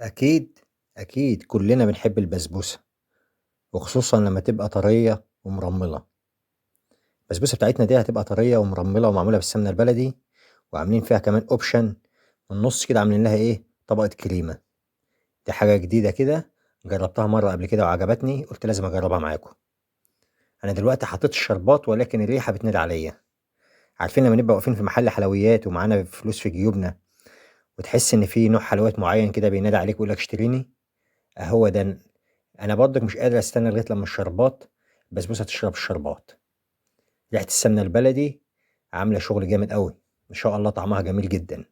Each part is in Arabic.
أكيد، أكيد كلنا بنحب البسبوسة، وخصوصًا لمّا تبقى طرية ومرمّلة. البسبوسة بتاعتنا دي هتبقى طرية ومرمّلة ومعمولة بالسمنة البلدي، وعاملين فيها كمان option من النُص كده عاملين لها إيه، طبقة كريمة. دي حاجة جديدة كده، جرّبتها مرّة قبل كده وعجبتني، قُلت لازم أجرّبها معاكم. أنا دلوقتي حطيت الشربات ولكن الريحة بتنادي عليَّ. عارفين لمّا نبقى واقفين في محل حلويات ومعانا فلوس في جيوبنا، وتحس إن في نوع حلويات معيّن كده بينادي عليك ويقول لك اشتريني؟ أهو ده. أنا برضك مش قادر أستنى لغاية لمّا البسبوسة تشرب الشربات. ريحة السمنة البلدي عاملة شغل جامد أوي، ما شاء الله طعمها جميل جدًا.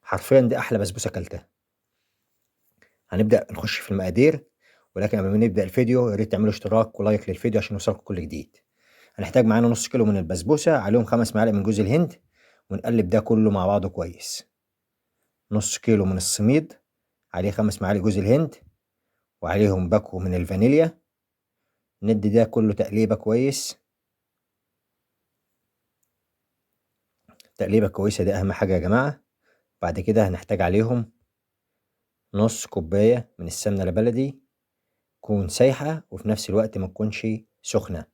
حرفيًا دي أحلى بسبوسة كلتها. هنبدأ نخش في المقادير، ولكن قبل ما نبدأ الفيديو يا ريت تعملوا اشتراك ولايك للفيديو عشان يوصلكم كل جديد. هنحتاج معانا نص كيلو من البسبوسة، عليهم 5 معالق من جوز الهند، ونقلب ده كله مع بعضه كويس. نص كيلو من السميد، عليه 5 معالق جوز الهند، وعليهم باكو من الفانيليا. ندي ده كله تقليبة كويس. تقليبة كويسة دي أهم حاجة يا جماعة. بعد كده هنحتاج عليهم نص كوباية من السمنة البلدي، تكون سايحة وفي نفس الوقت ما تكونش سخنة.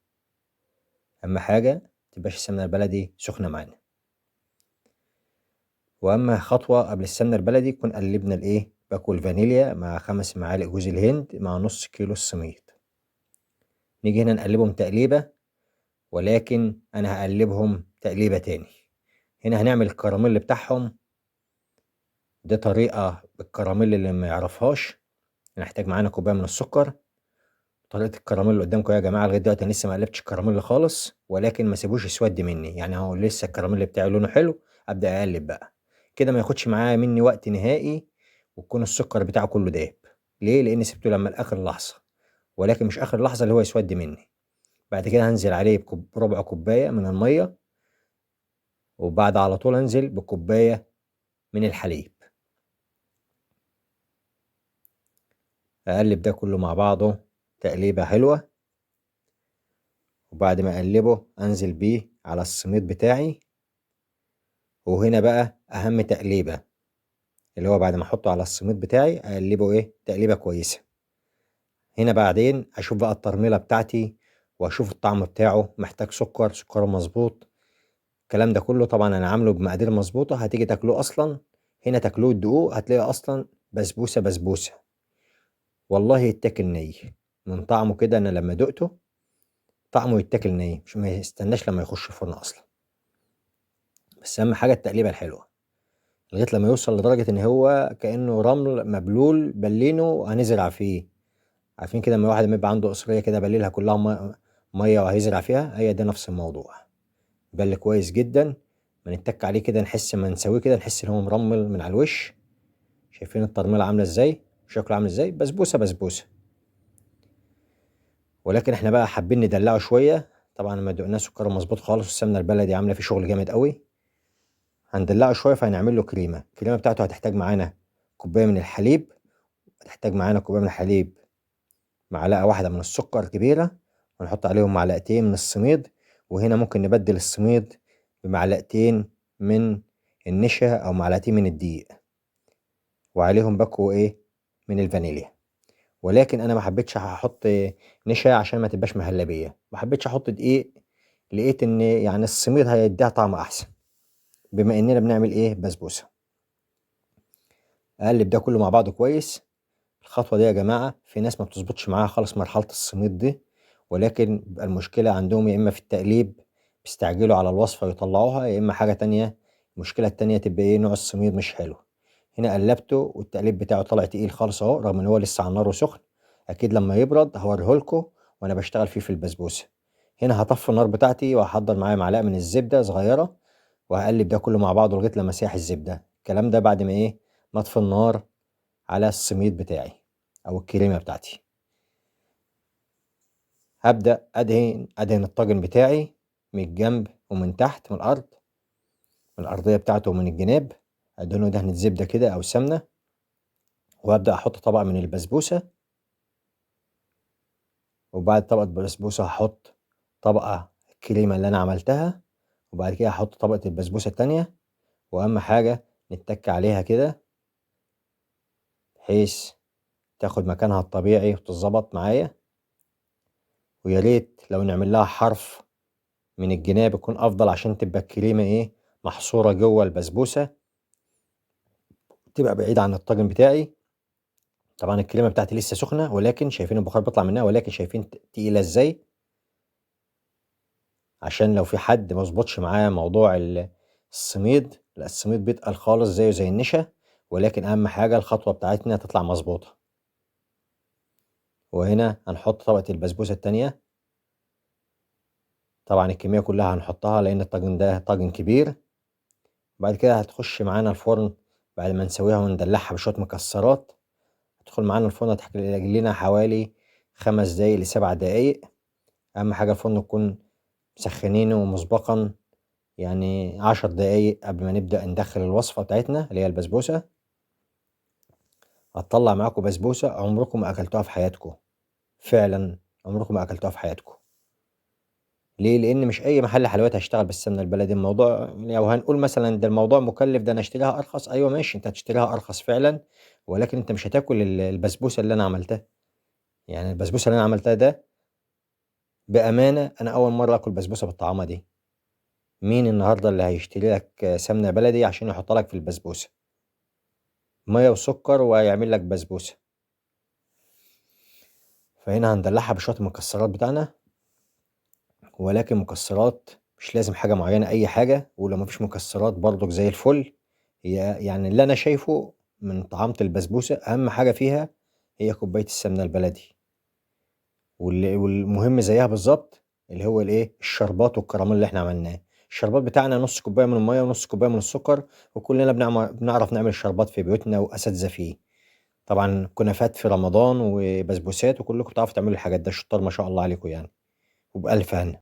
أهم حاجة متبقاش السمنة البلدي سخنة معانا. وأهم خطوة قبل السمنة البلدي نكون قلبنا الإيه، باكو الفانيليا مع 5 معالق جوز الهند مع نص كيلو السميد. نيجي هنا نقلبهم تقليبة، ولكن أنا هقلبهم تقليبة تاني. هنا هنعمل الكراميل بتاعهم. دي طريقة بالكراميل اللي ما يعرفهاش. هنحتاج معانا كوباية من السكر. طريقة الكراميل اللي قدامكم يا جماعة لغاية دلوقتي أنا لسه ما قلبتش الكراميل خالص، ولكن ما سيبوش يسود مني، يعني هو لسه الكراميل بتاعي لونه حلو. أبدأ أقلب بقى كده، ما ياخدش معايا مني وقت نهائي، ويكون السكر بتاعه كله داب. ليه؟ لأن سبته لما لآخر لحظة، ولكن مش آخر لحظة اللي هو يسود مني. بعد كده هنزل عليه بربع كوباية من المية، وبعد على طول أنزل بكوباية من الحليب. أقلب ده كله مع بعضه تقليبة حلوة، وبعد ما أقلبه أنزل بيه على السميد بتاعي. وهنا بقى أهم تقليبة، اللي هو بعد ما أحطه على السميد بتاعي أقلبه إيه تقليبة كويسة. هنا بعدين أشوف بقى الترميلة بتاعتي، وأشوف الطعم بتاعه محتاج سكره مظبوط. الكلام ده كله طبعا أنا عامله بمقادير مظبوطة، هتيجي تاكلوه أصلا هنا تاكلوه تدوقوه هتلاقيه أصلا بسبوسة بسبوسة. والله يتاكل ني من طعمه كده. أنا لما دقته طعمه يتاكل ني، مش ما يستناش لما يخش الفرن أصلا. بس أهم حاجة التقليبة الحلوة لغاية لما يوصل لدرجة إن هو كأنه رمل مبلول بلينه هنزرع فيه. عارفين كده لما واحد يبقى عنده قصرية كده بليلها كلها مية وهيزرع فيها، هي ده نفس الموضوع. بل كويس جدا، ما نتك عليه كده نحس، ما نسويه كده نحس إن هو مرمل من على الوش. شايفين الترميلة عاملة إزاي؟ شكله عامل إزاي؟ بسبوسة بسبوسة. ولكن إحنا بقى حابين ندلعه شوية. طبعا لما دقناه سكره مظبوط خالص، والسمنة البلدي عاملة فيه شغل جامد قوي. هندلعه شوية فهنعمل له كريمة. الكريمة بتاعته هتحتاج معانا كوباية من الحليب، هتحتاج معانا كوباية من الحليب، معلقة واحدة من السكر كبيرة، ونحط عليهم معلقتين من السميد. وهنا ممكن نبدل السميد بمعلقتين من النشا أو معلقتين من الدقيق، وعليهم باكو إيه من الفانيليا. ولكن أنا ما حبيتش أحط نشا عشان ما تبقاش مهلبية، ما حبيتش أحط دقيق. لقيت إن يعني السميد هيديها طعم أحسن، بما إننا بنعمل إيه بسبوسة. أقلب ده كله مع بعضه كويس. الخطوة دي يا جماعة في ناس ما بتظبطش معاها خالص مرحلة السميد دي، ولكن بيبقى المشكلة عندهم يا إما في التقليب بيستعجلوا على الوصفة ويطلعوها، يا إما حاجة تانية. المشكلة التانية تبقى إيه، نوع السميد مش حلو. هنا قلبته والتقليب بتاعه طلع تقيل خالص أهو، رغم إن هو لسه على النار وسخن. أكيد لما يبرد هوريهولكوا وأنا بشتغل فيه في البسبوسة. هنا هطفي النار بتاعتي وهحضر معايا معلقة من الزبدة صغيرة، وهقلب ده كله مع بعضه لغاية لما سيح الزبدة. الكلام ده بعد ما إيه، ما أطفي النار على السميد بتاعي أو الكريمة بتاعتي. هبدأ أدهن الطاجن بتاعي من الجنب ومن تحت من الأرض، من الأرضية بتاعته ومن الجناب. أدهنه دهنة زبدة كده أو سمنة، وأبدأ أحط طبقة من البسبوسة. وبعد طبقة البسبوسة هحط طبقة الكريمة اللي أنا عملتها، وبعد كده هحط طبقة البسبوسة التانية. وأهم حاجة نتك عليها كده بحيث تاخد مكانها الطبيعي وتتظبط معايا. ويا ريت لو نعمل لها حرف من الجناب يكون افضل عشان تبقى الكريمة ايه محصورة جوه البسبوسة، تبقى بعيدة عن الطاجن بتاعي. طبعا الكريمة بتاعتي لسه سخنة، ولكن شايفين البخار بيطلع منها، ولكن شايفين تقيلة ازاي. عشان لو في حد مظبوطش معاه موضوع السميد، لا السميد بيتقل خالص زيه زي النشا، ولكن اهم حاجة الخطوة بتاعتنا تطلع مظبوطة. وهنا هنحط طبقة البسبوسة التانية. طبعا الكمية كلها هنحطها لان الطاجن ده طاجن كبير. بعد كده هتخش معانا الفرن بعد ما نسويها وندلعها بشوية مكسرات. هتدخل معانا الفرن هتحتاج لنا حوالي 5 دقايق ل7 دقايق. اهم حاجة الفرن يكون مسخنينه مسبقا، يعني 10 دقايق قبل ما نبدأ ندخل الوصفة بتاعتنا اللي هي البسبوسة. هتطلع معاكم بسبوسة عمركم ما أكلتوها في حياتكم، فعلا عمركم ما أكلتوها في حياتكم. ليه؟ لأن مش أي محل حلويات هيشتغل بالسمنة البلدي. الموضوع لو هنقول مثلا ده الموضوع مكلف، ده أنا أشتريها أرخص، أيوة ماشي أنت هتشتريها أرخص فعلا، ولكن أنت مش هتاكل البسبوسة اللي أنا عملتها. يعني البسبوسة اللي أنا عملتها ده بأمانة أنا أول مرة آكل بسبوسة بالطعامة دي. مين النهاردة اللي هيشتري لك سمنة بلدي عشان يحط لك في البسبوسة مية وسكر وهيعمل لك بسبوسة؟ فهنا هندلعها بشوية المكسرات بتاعنا، ولكن مكسرات مش لازم حاجة معينة، أي حاجة. ولو مفيش مكسرات برضك زي الفل. هي يعني اللي أنا شايفه من طعامة البسبوسة أهم حاجة فيها هي كوباية السمنة البلدي، والمهم زيها بالظبط اللي هو الإيه الشربات والكراميل اللي إحنا عملناه. الشربات بتاعنا نص كوباية من المية ونص كوباية من السكر، وكلنا بنعرف نعمل شربات في بيوتنا وأساتذة فيه. طبعا كنافات في رمضان وبسبوسات، وكلكم بتعرفوا تعملوا الحاجات ده، شطار ما شاء الله عليكم يعني، وبألف هنا.